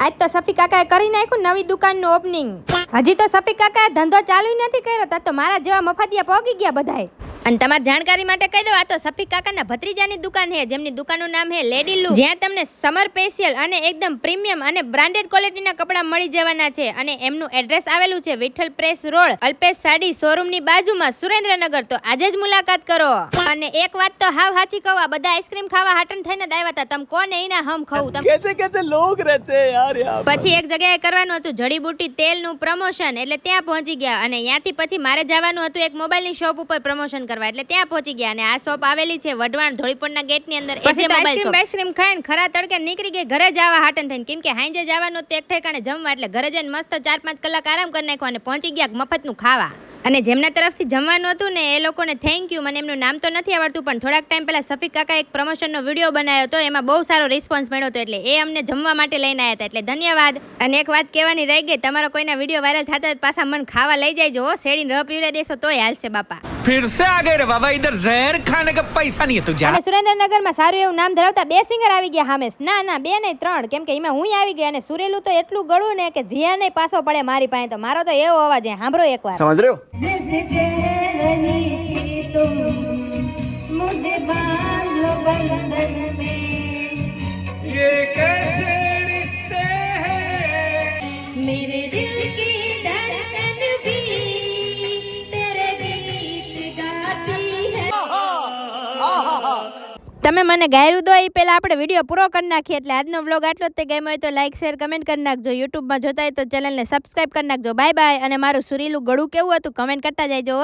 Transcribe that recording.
આજ તો સફી કાકાએ કરી નાખ્યું નવી દુકાનનું ઓપનિંગ. હજી તો સફી કાકાએ ધંધો ચાલુ નથી કર્યો, તા તો મારા જેવા મફતિયા પોગી ગયા બધાય. અને તમારી જાણકારી માટે કહી દો, આ તો સફી કાકાના ભત્રીજાની દુકાન છે, જેમની દુકાનનું નામ છે લેડી લુ, જ્યાં તમને સમર સ્પેશિયલ અને એકદમ પ્રીમિયમ અને બ્રાન્ડેડ ક્વોલિટીના કપડાં મળી જવાના છે. અને એમનું એડ્રેસ આવેલું છે વિઠ્ઠલ પ્રેસ રોડ, અલ્પેશ સાડી શોરૂમની બાજુમાં, સુરેન્દ્રનગર. તો આજે જ મુલાકાત કરો. અને એક વાત તો હાવ સાચી કહું, આ બધા આઈસ્ક્રીમ ખાવા હાટન થઈને જ આવ્યા હતા. તમે કોને એના હમ ખાવું? कैसे कैसे लोग रहते हैं यार यहाँ. પછી એક જગ્યાએ કરવાનું હતું જડીબુટી તેલનું પ્રમોશન, એટલે ત્યાં પહોંચી ગયા. અને ત્યાંથી પછી મારે જવાનું હતું એક મોબાઈલની શોપ ઉપર પ્રમોશન કરવા, એટલે ત્યાં પહોંચી ગયા. અને આ શોપ આવેલી છે વઢવાણ ધોળીપોળના ગેટની અંદર. પછી આઈસ્ક્રીમ ખાઈને ખરા તડકે નીકળી ગઈ ઘરે જવા હાટન થઈને, કેમ કે હાંજે જવાનું એક ઠેકાણે જમવા, એટલે ઘરે જઈને મસ્ત 4-5 કલાક આરામ કરી નાખ્યો અને પહોંચી ગયા મફતનું ખાવા. અને જેમના તરફથી જમવાનું હતું ને એ લોકોને થેન્ક યુ. મને એમનું નામ તો નથી આવડતું, પણ થોડાક ટાઈમ પહેલા સફી કાકા એક પ્રમોશનનો વિડીયો બનાવ્યો હતો, એમાં બહુ સારો રિસ્પોન્સ મળ્યો હતો, એટલે એ અમને જમવા માટે લઈને આવ્યા હતા, એટલે ધન્યવાદ. અને એક વાત કહેવાની રહી ગઈ, તમારો કોઈના વિડીયો વાયરલ થતા હોય પાછા મને ખાવા લઈ જાય જો, શેડીને રહ પીવડાવી દેશો તોય હાલશે બાપા. फिर से आ गए रे बाबा, इधर जहर खाने का पैसा नहीं है तुझे. અને સુરેન્દ્રનગરમાં સારું એવું નામ ધરાવતા 2 સિંગર આવી ગયા હામેસ. ના 2 નહીં 3, કેમ કે એમાં હું આવી ગઈ. અને સુરેલું તો એટલું ગળું ને કે જ્યાં નહીં પાછો પડે મારી પાસે. તો મારો તો એવો અવાજ છે, સાંભળો એકવાર. समझ रहे हो? ये कैसे रिश्ते हैं. मेरे दिल की धड़कन भी तेरे गीत गाती है. તમે મને ગાયરું દો એ પહેલા આપણે વિડીયો પૂરો કરી નાખીએ. એટલે આજનો વ્લોગ આટલો જ. તે ગમ્યો હોય તો લાઈક શેર કમેન્ટ કરી નાખજો. યુટ્યુબમાં જોતા હોય તો ચેનલને સબસ્ક્રાઈબ કરી નાખજો. Bye bye. અને મારું સુરીલું ગળું કેવું હતું કમેન્ટ કરતા જજો.